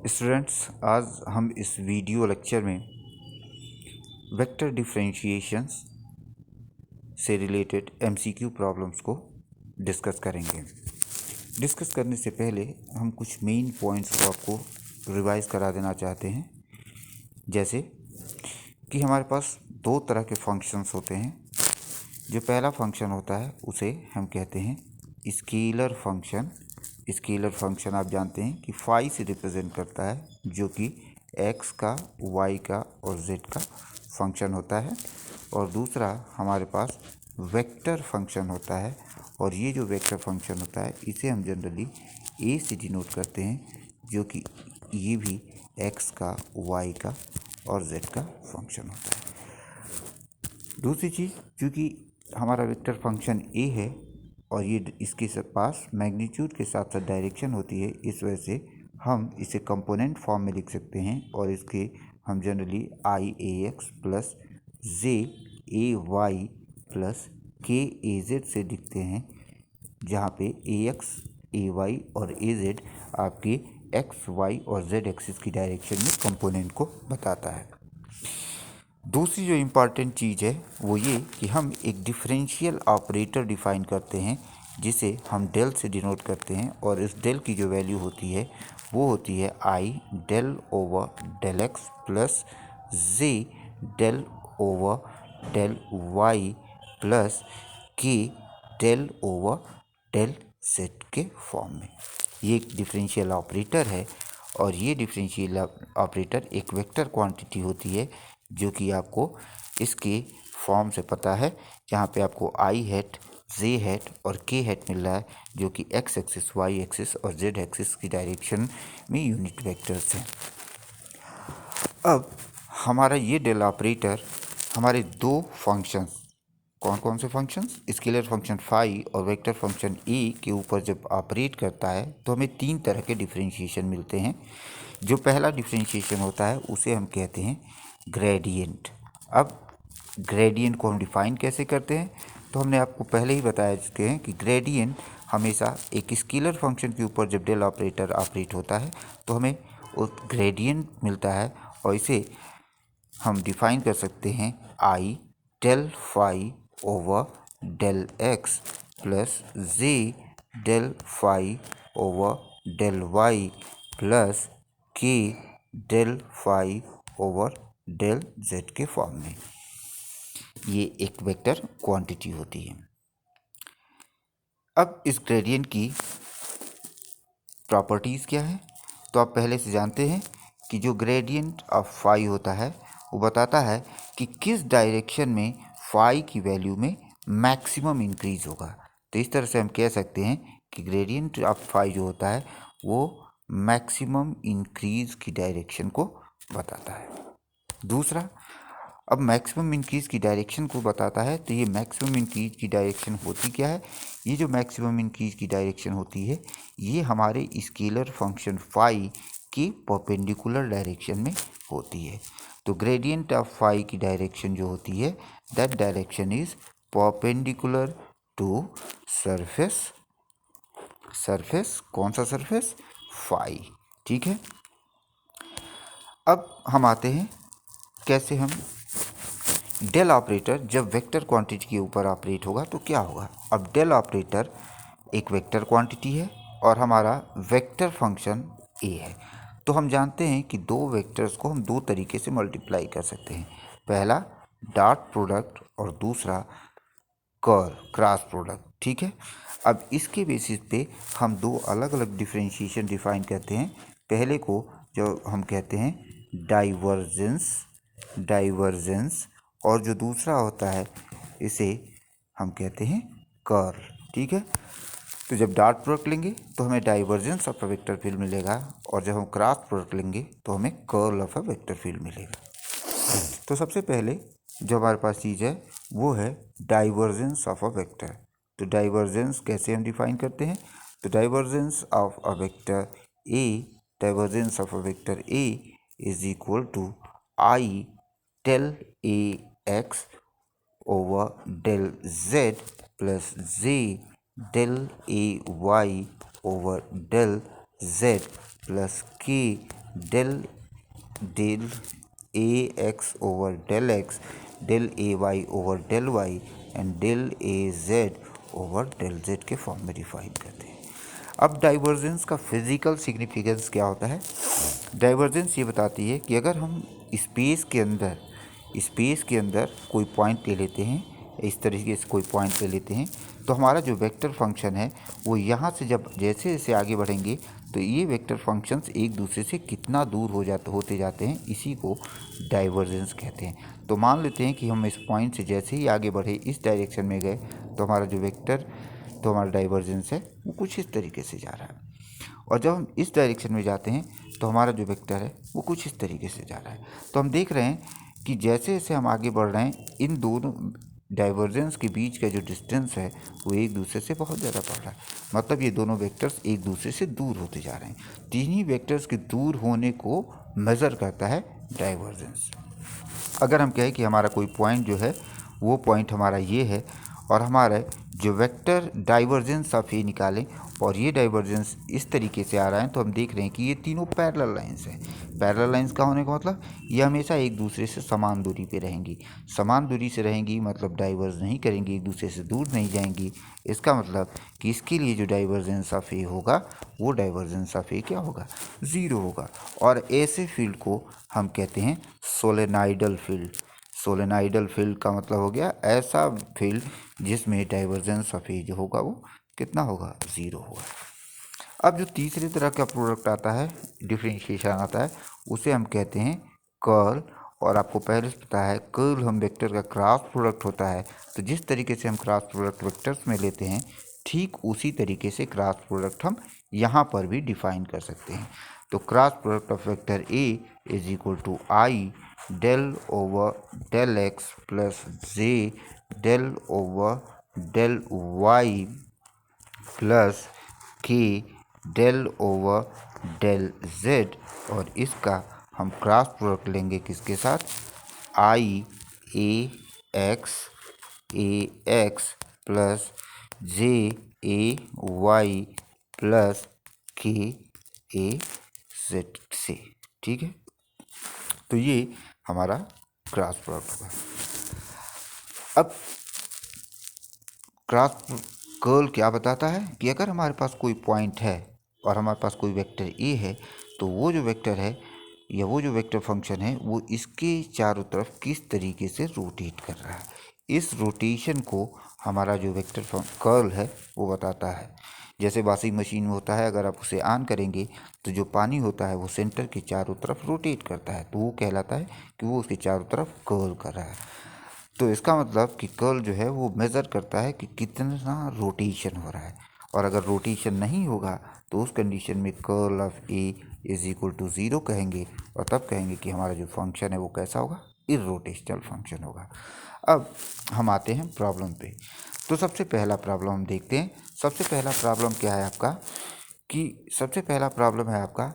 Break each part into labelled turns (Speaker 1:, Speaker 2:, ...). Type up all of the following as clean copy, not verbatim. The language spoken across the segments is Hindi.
Speaker 1: स्टूडेंट्स, आज हम इस वीडियो लेक्चर में वेक्टर डिफरेंशिएशंस से रिलेटेड एमसीक्यू प्रॉब्लम्स को डिस्कस करेंगे। डिस्कस करने से पहले हम कुछ मेन पॉइंट्स को आपको रिवाइज करा देना चाहते हैं। जैसे कि हमारे पास दो तरह के फंक्शंस होते हैं। जो पहला फंक्शन होता है उसे हम कहते हैं स्केलर फंक्शन। स्केलर फंक्शन आप जानते हैं कि फाई से रिप्रेजेंट करता है, जो कि एक्स का, वाई का और जेड का फंक्शन होता है। और दूसरा हमारे पास वेक्टर फंक्शन होता है, और ये जो वेक्टर फंक्शन होता है इसे हम जनरली ए से डिनोट करते हैं, जो कि ये भी एक्स का, वाई का और जेड का फंक्शन होता है। दूसरी चीज़, क्योंकि हमारा वेक्टर फंक्शन ए है और ये इसके पास मैग्नीट्यूड के साथ साथ डायरेक्शन होती है, इस वजह से हम इसे कंपोनेंट फॉर्म में लिख सकते हैं। और इसके हम generally I A X plus J A Y plus K A Z से लिखते हैं, जहाँ पे ए एक्स, ए वाई और ए जेड आपके एक्स, वाई और जेड एक्सिस की डायरेक्शन में कंपोनेंट को बताता है। दूसरी जो इम्पॉर्टेंट चीज़ है वो ये कि हम एक डिफरेंशियल ऑपरेटर डिफ़ाइन करते हैं, जिसे हम डेल से डिनोट करते हैं। और इस डेल की जो वैल्यू होती है वो होती है i del over del x plus J del over del Y plus के डेल ओवर डेल जेड के फॉर्म में। ये एक डिफरेंशियल ऑपरेटर है, और ये डिफरेंशियल ऑपरेटर एक वेक्टर क्वांटिटी होती है, जो कि आपको इसके फॉर्म से पता है, जहाँ पे आपको आई हैट, जे हैट और के हैट मिल रहा है, जो कि एक्स एक्सिस, वाई एक्सिस और जेड एक्सिस की डायरेक्शन में यूनिट वेक्टर्स हैं। अब हमारा ये डेल ऑपरेटर हमारे दो फंक्शंस, कौन कौन से फंक्शंस, स्केलर फंक्शन फाई और वेक्टर फंक्शन ए के ऊपर जब ऑपरेट करता है तो हमें तीन तरह के डिफरेंशिएशन मिलते हैं। जो पहला डिफरेंशिएशन होता है उसे हम कहते हैं ग्रेडियंट। अब ग्रेडियंट को हम डिफाइन कैसे करते हैं, तो हमने आपको पहले ही बताया चुके हैं कि ग्रेडियंट हमेशा एक स्केलर फंक्शन के ऊपर जब डेल ऑपरेटर ऑपरेट होता है तो हमें उस ग्रेडियंट मिलता है, और इसे हम डिफाइन कर सकते हैं i del phi over del x plus J del phi over del Y plus के del phi over del z के फॉर्म में। ये एक वेक्टर क्वांटिटी होती है। अब इस ग्रेडियंट की प्रॉपर्टीज़ क्या है, तो आप पहले से जानते हैं कि जो ग्रेडियंट ऑफ फाई होता है वो बताता है कि किस डायरेक्शन में फाई की वैल्यू में मैक्सिमम इंक्रीज होगा। तो इस तरह से हम कह सकते हैं कि ग्रेडियंट ऑफ फाई जो होता है वो मैक्सिमम इंक्रीज की डायरेक्शन को बताता है। दूसरा, अब मैक्सिमम इंक्रीज की डायरेक्शन को बताता है, तो ये मैक्सिमम इंक्रीज की डायरेक्शन होती क्या है। ये जो मैक्सिमम इंक्रीज की डायरेक्शन होती है ये हमारे स्केलर फंक्शन फाई के परपेंडिकुलर डायरेक्शन में होती है। तो ग्रेडियंट ऑफ फाई की डायरेक्शन जो होती है, that direction is perpendicular to surface. Surface कौन सा सरफेस, फाई। ठीक है। अब हम आते हैं कैसे हम डेल ऑपरेटर जब वेक्टर क्वांटिटी के ऊपर ऑपरेट होगा तो क्या होगा। अब डेल ऑपरेटर एक वेक्टर क्वांटिटी है और हमारा वेक्टर फंक्शन ए है। तो हम जानते हैं कि दो वेक्टर्स को हम दो तरीके से मल्टीप्लाई कर सकते हैं। पहला डॉट प्रोडक्ट और दूसरा क्रॉस प्रोडक्ट। ठीक है। अब इसके बेसिस पे हम दो अलग अलग डिफरेंशिएशन डिफाइन करते हैं। पहले को जो हम कहते हैं डाइवर्जेंस, और जो दूसरा होता है इसे हम कहते हैं कर्ल। ठीक है। तो जब डॉट प्रोडक्ट लेंगे तो हमें divergence of a vector field मिलेगा, और जब हम क्रॉस प्रोडक्ट लेंगे तो हमें curl of a vector field मिलेगा। तो सबसे पहले जो हमारे पास चीज़ है वो है डाइवर्जेंस ऑफ अ वेक्टर। तो डाइवर्जेंस कैसे हम डिफाइन करते हैं, तो divergence of a vector A is equal to I del A x over del z plus J del A y over del z plus के del del A x over del x, del A y over del y and del A z over del z के फॉर्म में डिफाइन करते हैं। अब डाइवर्जेंस का फिजिकल सिग्निफिकेंस क्या होता है? डाइवर्जेंस ये बताती है कि अगर हम स्पेस के अंदर कोई पॉइंट ले लेते हैं, इस तरीके से कोई पॉइंट ले लेते हैं, तो हमारा जो वेक्टर फंक्शन है वो यहाँ से जब जैसे जैसे आगे बढ़ेंगे तो ये वेक्टर फंक्शंस एक दूसरे से कितना दूर होते जाते हैं, इसी को डाइवर्जेंस कहते हैं। तो मान लेते हैं कि हम इस पॉइंट से जैसे ही आगे बढ़े, इस डायरेक्शन में गए, तो हमारा डाइवर्जेंस है वो कुछ इस तरीके से जा रहा है। और जब हम इस डायरेक्शन में जाते हैं तो हमारा जो वेक्टर है वो कुछ इस तरीके से जा रहा है। तो हम देख रहे हैं कि जैसे जैसे हम आगे बढ़ रहे हैं, इन दोनों डाइवर्जेंस के बीच का जो डिस्टेंस है वो एक दूसरे से बहुत ज़्यादा बढ़ रहा है। मतलब ये दोनों वेक्टर्स एक दूसरे से दूर होते जा रहे हैं। तीन ही वेक्टर्स के दूर होने को मेज़र करता है डाइवर्जेंस। अगर हम कहें कि हमारा कोई पॉइंट जो है वो पॉइंट हमारा ये है, और हमारा जो वेक्टर डाइवर्जेंस ऑफ ए निकालें और ये डाइवर्जेंस इस तरीके से आ रहा है, तो हम देख रहे हैं कि ये तीनों पैरेलल लाइंस हैं। पैरेलल लाइंस का होने का मतलब ये हमेशा एक दूसरे से समान दूरी पे रहेंगी। समान दूरी से रहेंगी मतलब डाइवर्ज नहीं करेंगी, एक दूसरे से दूर नहीं जाएंगी। इसका मतलब कि इसके लिए जो डाइवर्जेंस ऑफ ए होगा वो डाइवर्जेंस ऑफ ए क्या होगा? ज़ीरो होगा। और ऐसे फील्ड को हम कहते हैं सोलेनाइडल फील्ड। सोलेनाइडल फील्ड का मतलब हो गया ऐसा फील्ड जिसमें डाइवर्जेंस ऑफ ए जो होगा वो कितना होगा? ज़ीरो होगा। अब जो तीसरे तरह का प्रोडक्ट आता है, डिफरेंशिएशन आता है, उसे हम कहते हैं कर्ल। और आपको पहले से पता है कर्ल हम वेक्टर का क्रॉस प्रोडक्ट होता है। तो जिस तरीके से हम क्रॉस प्रोडक्ट वेक्टर्स में लेते हैं, ठीक उसी तरीके से क्रॉस प्रोडक्ट हम यहाँ पर भी डिफाइन कर सकते हैं। तो cross product of vector A is equal to I del over del x plus J del over del Y plus के डेल ओवर डेल जेड। और इसका हम क्रॉस प्रोडक्ट लेंगे किसके साथ? I A X plus J A Y plus K A Z से। ठीक है, तो ये हमारा क्रॉस प्रोडक्ट होगा। अब क्रॉस कर्ल क्या बताता है कि अगर हमारे पास कोई पॉइंट है और हमारे पास कोई वेक्टर ए है, तो वो जो वेक्टर है या वो जो वेक्टर फंक्शन है वो इसके चारों तरफ किस तरीके से रोटेट कर रहा है, इस रोटेशन को हमारा जो वेक्टर कर्ल है वो बताता है। जैसे वॉशिंग मशीन में होता है, अगर आप उसे ऑन करेंगे तो जो पानी होता है वो सेंटर के चारों तरफ रोटेट करता है, तो वो कहलाता है कि वो उसके चारों तरफ कर्ल कर रहा है। तो इसका मतलब कि कर्ल जो है वो मेज़र करता है कि कितना रोटेशन हो रहा है। और अगर रोटेशन नहीं होगा तो उस कंडीशन में curl of A is equal to zero कहेंगे, और तब कहेंगे कि हमारा जो फंक्शन है वो कैसा होगा? इर्रोटेशनल फंक्शन होगा। अब हम आते हैं प्रॉब्लम पे। तो सबसे पहला प्रॉब्लम हम देखते हैं। सबसे पहला प्रॉब्लम क्या है आपका? सबसे पहला प्रॉब्लम है आपका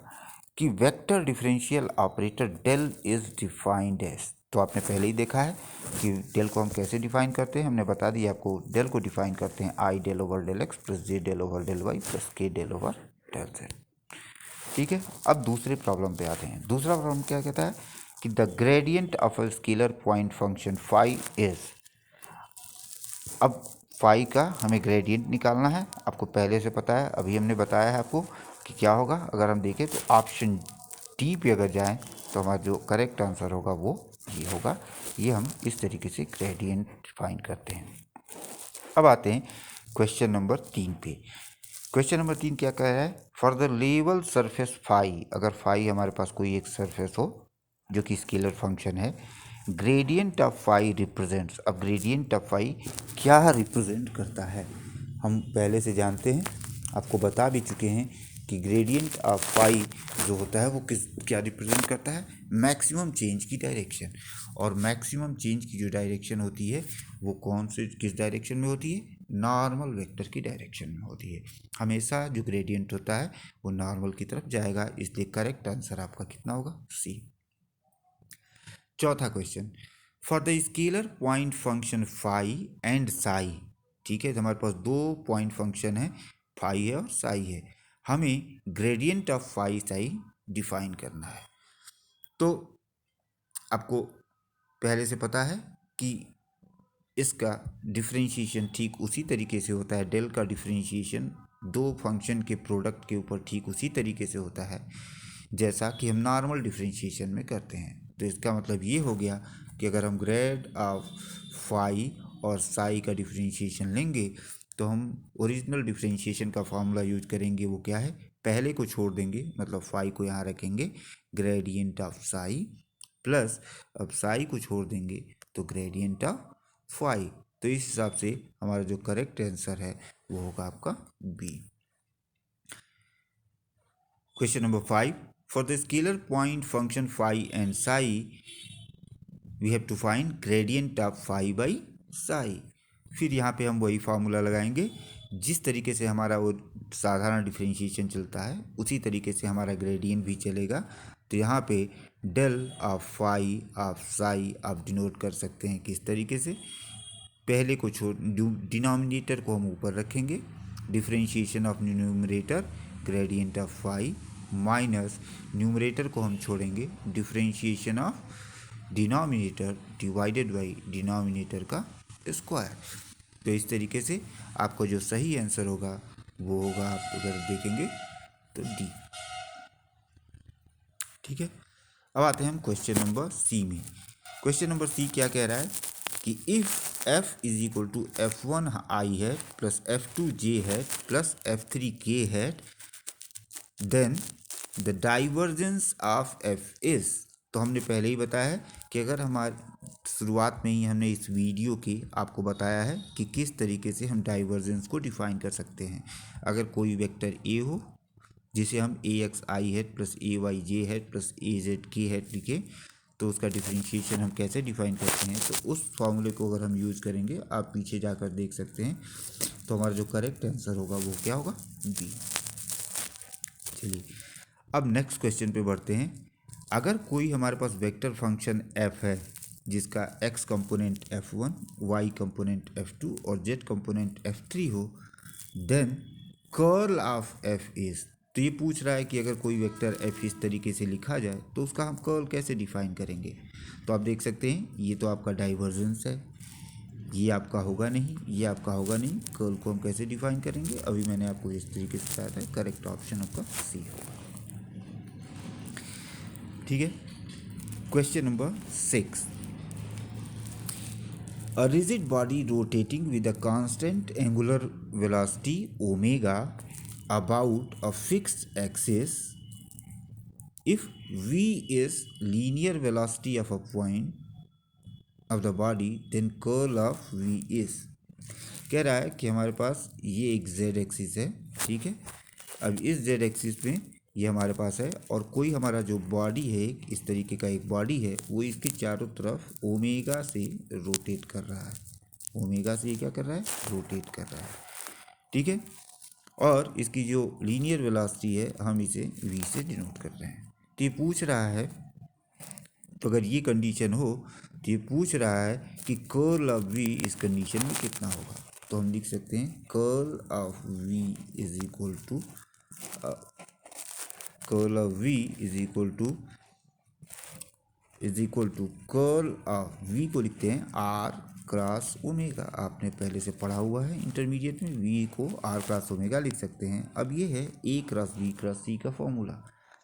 Speaker 1: कि vector differential operator del is defined as. तो आपने पहले ही देखा है कि डेल को हम कैसे डिफाइन करते हैं, हमने बता दिया आपको। डेल को डिफाइन करते हैं i del over del x plus J del over del Y plus के डेल ओवर डेल जेड। ठीक है, अब दूसरे प्रॉब्लम पे आते हैं। दूसरा प्रॉब्लम क्या कहता है कि the gradient of a scalar point function phi is. अब फाई का हमें ग्रेडियंट निकालना है, आपको पहले से पता है, अभी हमने बताया है आपको कि क्या होगा। अगर हम देखें तो ऑप्शन डी पे अगर जाएं तो हमारा जो करेक्ट आंसर होगा वो ये होगा। ये हम इस तरीके से ग्रेडियंट डिफाइन करते हैं। अब आते हैं क्वेश्चन नंबर 3 पे। क्वेश्चन नंबर 3 क्या कह रहा है? For the level surface phi, अगर फाई हमारे पास कोई एक सरफेस हो जो कि स्केलर फंक्शन है, ग्रेडियंट ऑफ फाई रिप्रेजेंट्स। अब ग्रेडियंट ऑफ फाई क्या रिप्रेजेंट करता है हम पहले से जानते हैं, आपको बता भी चुके हैं कि ग्रेडियंट ऑफ फाई जो होता है वो क्या रिप्रेजेंट करता है? मैक्सिमम चेंज की डायरेक्शन। और मैक्सिमम चेंज की जो डायरेक्शन होती है वो किस डायरेक्शन में होती है? नॉर्मल वेक्टर की डायरेक्शन में होती है। हमेशा जो ग्रेडियंट होता है वो नॉर्मल की तरफ जाएगा, इसलिए करेक्ट आंसर आपका कितना होगा? सी। चौथा question, for the scalar point function phi and psi. ठीक है, तो हमारे पास दो पॉइंट फंक्शन है, फाई है और साई है। हमें gradient of phi psi define करना है। तो आपको पहले से पता है कि इसका डिफरेंशिएशन ठीक उसी तरीके से होता है, डेल का डिफरेंशिएशन दो फंक्शन के प्रोडक्ट के ऊपर ठीक उसी तरीके से होता है जैसा कि हम नॉर्मल डिफरेंशिएशन में करते हैं। तो इसका मतलब ये हो गया कि अगर हम ग्रेड ऑफ फाई और साई का डिफरेंशिएशन लेंगे तो हम ओरिजिनल डिफरेंशिएशन का फॉर्मूला यूज करेंगे। वो क्या है, पहले को छोड़ देंगे, मतलब फाई को यहाँ रखेंगे, ग्रेडियंट ऑफ साई प्लस, अब साई को छोड़ देंगे तो ग्रेडियंट ऑफ फाई। तो इस हिसाब से हमारा जो करेक्ट आंसर है वो होगा आपका B. Question number 5, for the scalar point function phi and psi we have to find gradient of phi by psi. फिर यहाँ पे हम वही फार्मूला लगाएंगे, जिस तरीके से हमारा वो साधारण डिफरेंशिएशन चलता है उसी तरीके से हमारा ग्रेडियंट भी चलेगा। तो यहाँ पे del of phi of psi आप डिनोट कर सकते हैं किस तरीके से, पहले को छोड़, डिनोमिनेटर को हम ऊपर रखेंगे, differentiation of numerator gradient of phi, minus numerator को हम छोड़ेंगे, differentiation of denominator divided by denominator का स्क्वायर। तो इस तरीके से आपका जो सही आंसर होगा वो होगा, आप अगर देखेंगे तो डी। ठीक है, अब आते हैं हम क्वेश्चन नंबर सी में। क्वेश्चन नंबर सी क्या कह रहा है कि if f is equal to f1 I hat plus f2 J hat plus f3 K hat then the divergence of f is. तो हमने पहले ही बताया है कि अगर हमारे शुरुआत में ही हमने इस वीडियो के आपको बताया है कि किस तरीके से हम डाइवर्जेंस को डिफाइन कर सकते हैं। अगर कोई वेक्टर a हो जिसे हम ए x i hat plus A Y j hat plus A Z k hat लिखे, तो उसका डिफरेंशिएशन हम कैसे डिफाइन करते हैं, तो उस फॉर्मूले को अगर हम यूज़ करेंगे, आप पीछे जाकर देख सकते हैं, तो हमारा जो करेक्ट आंसर होगा वो क्या होगा, बी। चलिए अब नेक्स्ट क्वेश्चन पे बढ़ते हैं। अगर कोई हमारे पास वेक्टर फंक्शन f है जिसका x component f1, y component f2 और z कंपोनेंट f3 हो, then curl of f is. तो ये पूछ रहा है कि अगर कोई वेक्टर f इस तरीके से लिखा जाए तो उसका हम कर्ल कैसे डिफाइन करेंगे। तो आप देख सकते हैं ये तो आपका डाइवर्जेंस है, ये आपका होगा नहीं, ये आपका होगा नहीं, कर्ल को हम कैसे डिफाइन करेंगे, अभी मैंने आपको इस तरीके से बताया था। करेक्ट ऑप्शन आपका सी होगा। ठीक है, question number 6, a rigid body rotating with a constant angular velocity omega about a fixed axis, if v is linear velocity of a point of the body, then curl of v is। कह रहा है कि हमारे पास ये एक z एक्सिस है, ठीक है। अब इस z एक्सिस में ये हमारे पास है और कोई हमारा जो बॉडी है, इस तरीके का एक बॉडी है, वो इसके चारों तरफ ओमेगा से रोटेट कर रहा है। ओमेगा से ये क्या कर रहा है, रोटेट कर रहा है, ठीक है। और इसकी जो लीनियर वेलोसिटी है हम इसे v से डिनोट कर रहे हैं। तो ये पूछ रहा है, तो अगर ये कंडीशन हो तो ये पूछ रहा है कि कर्ल ऑफ v इस कंडीशन में कितना होगा। तो हम लिख सकते हैं curl of v is equal to, curl of v is equal to curl of v को लिखते हैं r क्रॉस ओमेगा। आपने पहले से पढ़ा हुआ है इंटरमीडिएट में, v को r क्रॉस ओमेगा लिख सकते हैं। अब ये है a cross b cross c का फॉर्मूला।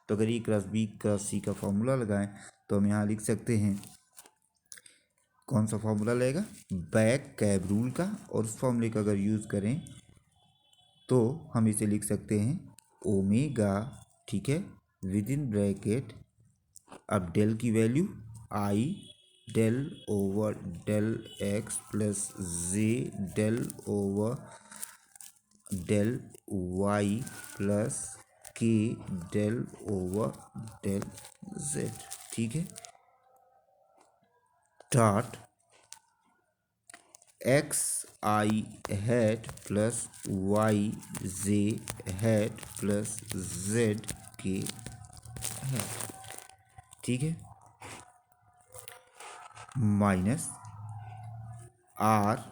Speaker 1: तो अगर a cross b cross c का फॉर्मूला लगाएं तो हम यहाँ लिख सकते हैं, कौन सा फॉर्मूला लगेगा, बैक कैब रूल का। और उस फॉर्मूले का अगर यूज़ करें तो हम इसे लिख सकते हैं ओमेगा, ठीक है, विद इन ब्रैकेट, अब डेल की value i del over del x plus J del over del Y plus के डेल ओवर डेल जेड, ठीक है, dot x i hat plus y j hat plus z k hat, ठीक है, माइनस आर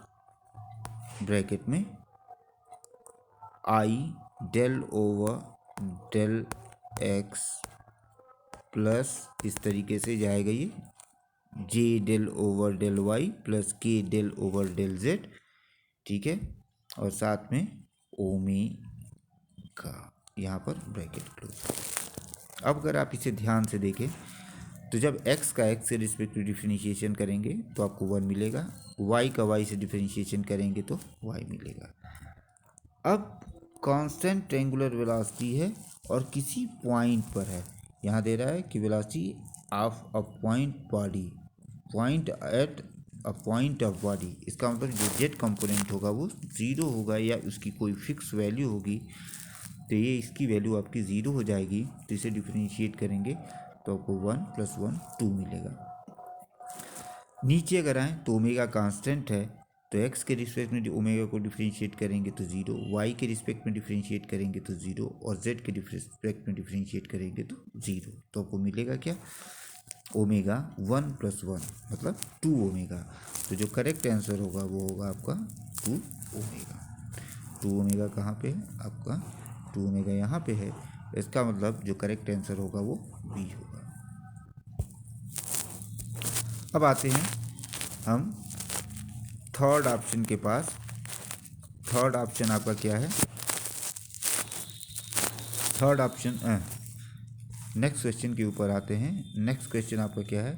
Speaker 1: ब्रैकेट में i del over del x plus इस तरीके से जाएगा ये j del over del Y plus के डेल ओवर डेल जेड, ठीक है, और साथ में ओमेगा, यहाँ पर ब्रैकेट क्लोज। अब अगर आप इसे ध्यान से देखें तो जब x का x से रिस्पेक्टिव डिफरेंशिएशन करेंगे तो आपको 1 मिलेगा, y का y से डिफरेंशिएशन करेंगे तो y मिलेगा। अब कांस्टेंट ट्रायंगुलर वेलोसिटी है और किसी पॉइंट पर है, यहाँ दे रहा है कि velocity of a point at a point of body, इसका मतलब जो जेड कंपोनेंट होगा वो 0 होगा या उसकी कोई फिक्स वैल्यू होगी, तो ये इसकी वैल्यू आपकी 0 हो जाएगी। तो इसे डिफरेंशिएट करेंगे तो आपको 1 + 1 2 मिलेगा। नीचे अगर आएँ तो ओमेगा कांस्टेंट है, तो x के रिस्पेक्ट में ओमेगा को डिफरेंशिएट करेंगे तो 0, y के रिस्पेक्ट में डिफरेंशिएट करेंगे तो 0 और z के रिस्पेक्ट में डिफरेंशिएट करेंगे तो 0। तो आपको मिलेगा क्या, ओमेगा 1 + 1 मतलब 2 ओमेगा। तो जो करेक्ट आंसर होगा वो होगा आपका 2 ओमेगा। 2 ओमेगा कहाँ पे है आपका, 2 ओमेगा यहाँ पे है, इसका मतलब जो करेक्ट आंसर होगा वो बी होगा। अब आते हैं हम थर्ड ऑप्शन के पास। थर्ड ऑप्शन आपका क्या है, थर्ड ऑप्शन नेक्स्ट क्वेश्चन के ऊपर आते हैं। नेक्स्ट क्वेश्चन आपका क्या है,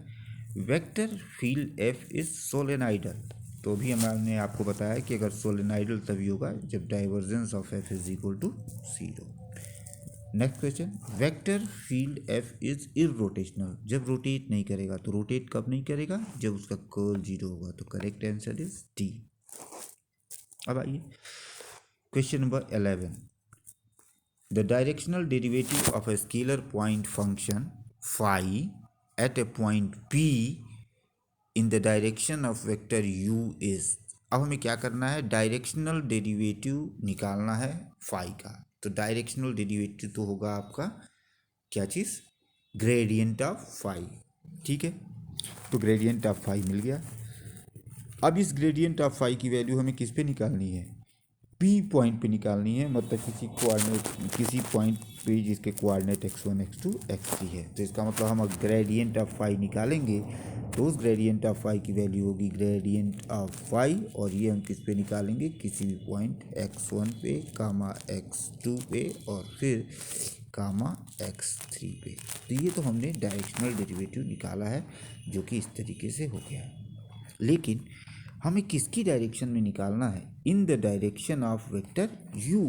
Speaker 1: वेक्टर फील्ड एफ इज सोलेनाइडल। तो भी हमने आपको बताया कि अगर सोलेनाइडल तभी होगा जब divergence of F is equal to 0। Next question, vector field F is irrotational. जब रोटेट नहीं करेगा, तो रोटेट कब नहीं करेगा, जब उसका कर्ल 0 होगा। तो करेक्ट आंसर इज डी। अब आइए question number 11, the directional derivative of a scalar point function phi at a point P in the direction of vector u is। अब हमें क्या करना है, डायरेक्शनल डेरिवेटिव निकालना है फाई का। तो डायरेक्शनल डेरिवेटिव तो होगा आपका क्या चीज़, ग्रेडियंट ऑफ फाई, ठीक है। तो ग्रेडियंट ऑफ फाई मिल गया। अब इस ग्रेडियंट ऑफ फाई की वैल्यू हमें किस पे निकालनी है, पी पॉइंट पे निकालनी है, मतलब किसी पॉइंट पे जिसके कोऑर्डिनेट x1 x2 x3 है। तो इसका मतलब हम ग्रेडियंट ऑफ फाई निकालेंगे तो उस ग्रेडियंट ऑफ फाई की वैल्यू होगी ग्रेडियंट ऑफ फाई, और ये हम किस पे निकालेंगे, किसी भी पॉइंट x1 पे, कामा x2 पे और फिर कामा x3 पे। तो ये तो हमने डायरेक्शनल डेरिवेटिव निकाला है जो कि इस तरीके से हो गया है। लेकिन हमें किसकी डायरेक्शन में निकालना है, इन the direction of vector u।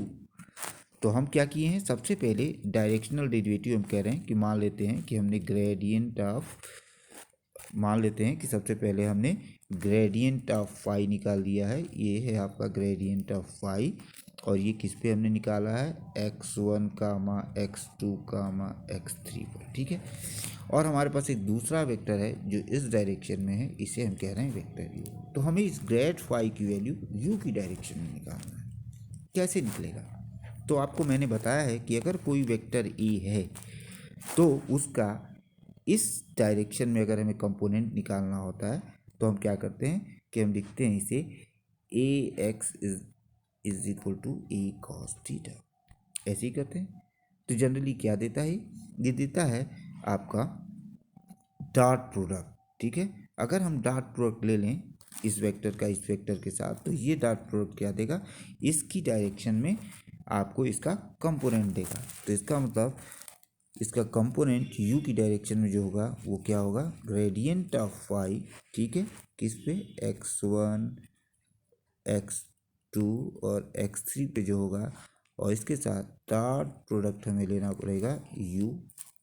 Speaker 1: तो हम क्या किए हैं, सबसे पहले डायरेक्शनल डेरिवेटिव हम कह रहे हैं कि मान लेते हैं कि सबसे पहले हमने ग्रेडियंट ऑफ फाई निकाल दिया है। ये है आपका ग्रेडियंट ऑफ फाई, और ये किस पे हमने निकाला है, x1 कामा x2 कामा x3 पर, ठीक है। और हमारे पास एक दूसरा वेक्टर है जो इस डायरेक्शन में है, इसे हम कह रहे हैं वेक्टर यू। तो हमें इस ग्रेड फाई की वैल्यू यू की डायरेक्शन में निकालना है। कैसे निकलेगा, तो आपको मैंने बताया है कि अगर कोई वेक्टर ए है तो उसका इस डायरेक्शन में अगर हमें कंपोनेंट निकालना होता है तो हम क्या करते हैं कि हम लिखते हैं इसे A x is equal to A cos theta, ऐसे ही करते हैं। तो जनरली क्या देता है, ये देता है आपका डॉट प्रोडक्ट, ठीक है। अगर हम डॉट प्रोडक्ट ले लें इस वेक्टर का इस वेक्टर के साथ, तो ये डॉट प्रोडक्ट क्या देगा, इसकी डायरेक्शन में आपको इसका कंपोनेंट देगा। तो इसका मतलब इसका कंपोनेंट u की डायरेक्शन में जो होगा वो क्या होगा, ग्रेडियंट ऑफ फाई, ठीक है, किस पे, x1 x2 और x3 पे जो होगा, और इसके साथ डॉट प्रोडक्ट हमें लेना पड़ेगा u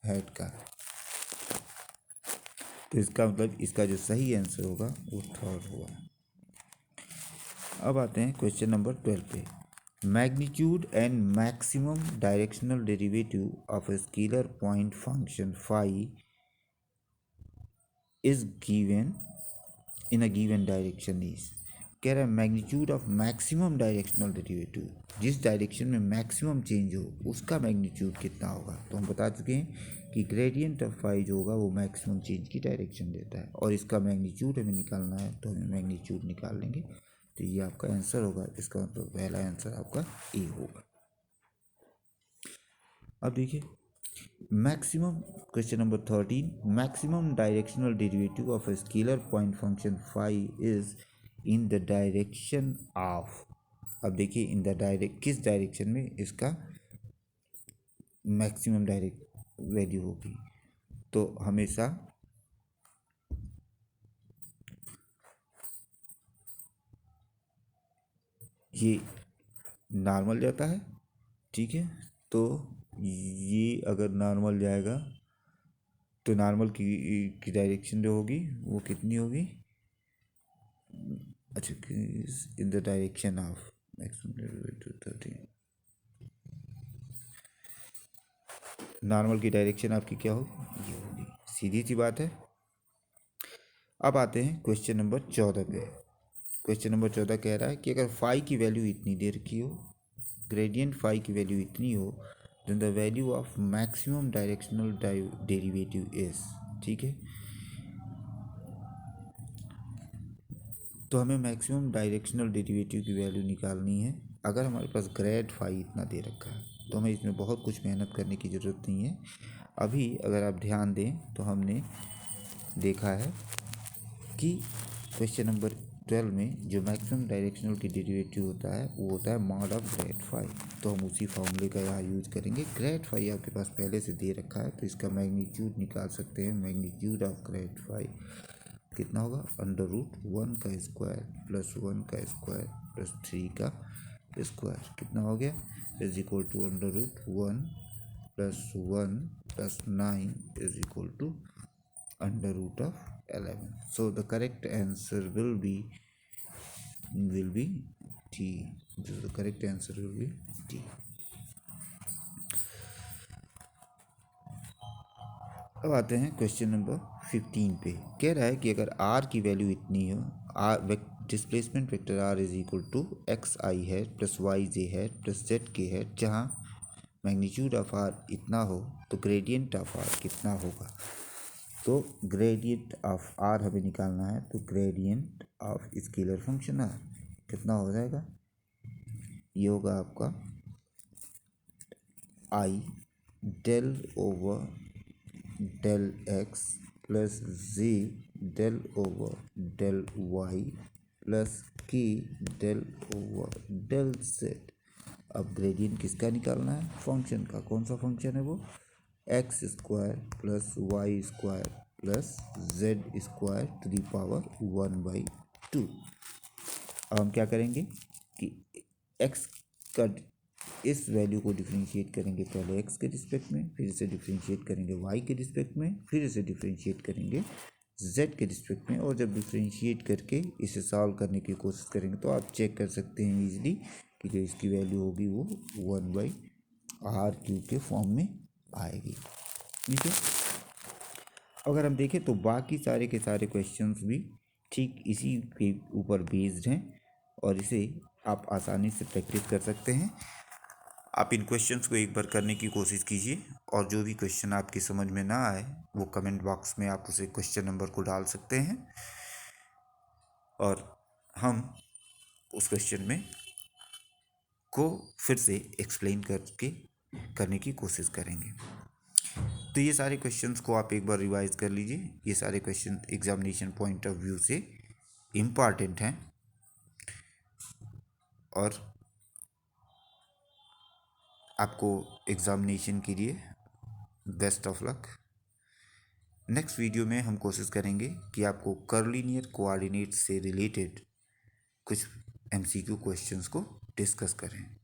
Speaker 1: हेड का। तो इसका मतलब इसका जो सही आंसर होगा वो थर्ड होगा। अब आते हैं क्वेश्चन नंबर 12 पे, magnitude and maximum directional derivative of a scalar point function phi is given in a given direction is. कह रहा है magnitude of maximum directional derivative, जिस डायरेक्शन में मैक्सिमम चेंज हो उसका मैग्नीट्यूड कितना होगा। तो हम बता चुके हैं कि ग्रेडियंट ऑफ फाई जो होगा वो मैक्सिमम चेंज की डायरेक्शन देता है, और इसका मैग्नीट्यूड हमें निकालना है तो हमें मैग्नीट्यूड निकाल लेंगे। तो ये आपका आंसर होगा, इसका मतलब पहला आंसर आपका ए होगा। अब देखिए maximum question number 13, maximum directional derivative of a scalar point function phi is in the direction of. अब देखिए इन द डायरेक्ट किस डायरेक्शन में इसका मैक्सिमम डायरेक्ट वैल्यू होगी। तो हमेशा ये नॉर्मल जाता है, ठीक है। तो ये अगर नॉर्मल जाएगा तो नॉर्मल की डायरेक्शन जो होगी वो कितनी होगी, अच्छा इन the direction of maximum, normal की डायरेक्शन आपकी क्या होगी, ये होगी, सीधी सी बात है। अब आते हैं क्वेश्चन नंबर 14 पे। क्वेश्चन नंबर 14 कह रहा है कि अगर फाई की वैल्यू इतनी दे रखी हो, ग्रेडियंट फाई की वैल्यू इतनी हो, then the value of maximum directional derivative is, ठीक है। तो हमें मैक्सिमम डायरेक्शनल डेरिवेटिव की वैल्यू निकालनी है। अगर हमारे पास ग्रेड फाई इतना दे रखा है तो हमें इसमें बहुत कुछ मेहनत करने की ज़रूरत नहीं है। अभी अगर आप ध्यान दें तो हमने देखा है कि क्वेश्चन नंबर 12 में जो मैक्सिमम डायरेक्शनल की डेरिवेटिव होता है वो होता है मॉड ऑफ ग्रेड फाई। तो हम उसी फॉर्मूले का यहाँ यूज करेंगे। ग्रेड फाई आपके पास पहले से दे रखा है तो इसका मैग्नीट्यूड निकाल सकते हैं। मैग्नीट्यूड ऑफ ग्रेड फाई कितना होगा, √1 का स्क्वायर प्लस 1 का स्क्वायर प्लस 3 का स्क्वायर, कितना हो गया, is equal to √1 plus 1 plus 9 is equal to √11. So the correct answer will be T. The correct answer will be T. अब आते हैं क्वेश्चन नंबर 15 पे। कह रहा है कि अगर r की वैल्यू इतनी हो, displacement vector r is equal to xi है प्लस yj है प्लस zk है, जहाँ मैग्नीट्यूड ऑफ r इतना हो तो ग्रेडियंट ऑफ r कितना होगा। तो ग्रेडियंट ऑफ r हमें निकालना है, तो gradient of scalar function r कितना हो जाएगा, ये होगा आपका i del over del x plus z del over del y plus k del over del z। अब ग्रेडियंट किसका निकालना है, फंक्शन का। कौन सा फंक्शन है वो, X square plus Y square plus Z square to the power 1/2। अब हम क्या करेंगे कि x का इस वैल्यू को डिफरेंशिएट करेंगे पहले x के रिस्पेक्ट में, फिर इसे डिफरेंशिएट करेंगे y के रिस्पेक्ट में, फिर इसे डिफरेंशिएट करेंगे z के रिस्पेक्ट में। और जब डिफरेंशिएट करके इसे सॉल्व करने की कोशिश करेंगे तो आप चेक कर सकते हैं इजीली कि जो इसकी वैल्यू होगी वो 1/r³ के फॉर्म में आएगी, ठीक है। अगर हम देखें तो बाकी सारे के सारे क्वेश्चंस भी ठीक इसी के ऊपर बेस्ड हैं और इसे आप आसानी से प्रैक्टिस कर सकते हैं। आप इन क्वेश्चंस को एक बार करने की कोशिश कीजिए और जो भी क्वेश्चन आपकी समझ में ना आए वो कमेंट बॉक्स में आप उसे क्वेश्चन नंबर को डाल सकते हैं और हम उस क्वेश्चन में को फिर से एक्सप्लेन करने की कोशिश करेंगे। तो ये सारे क्वेश्चंस को आप एक बार रिवाइज कर लीजिए। ये सारे question examination point of view से इम्पॉर्टेंट हैं और आपको एग्जामिनेशन के लिए best of luck. Next video में हम कोशिश करेंगे कि आपको कर्लिनियर कोऑर्डिनेट से रिलेटेड कुछ MCQ क्वेश्चंस को डिस्कस करें।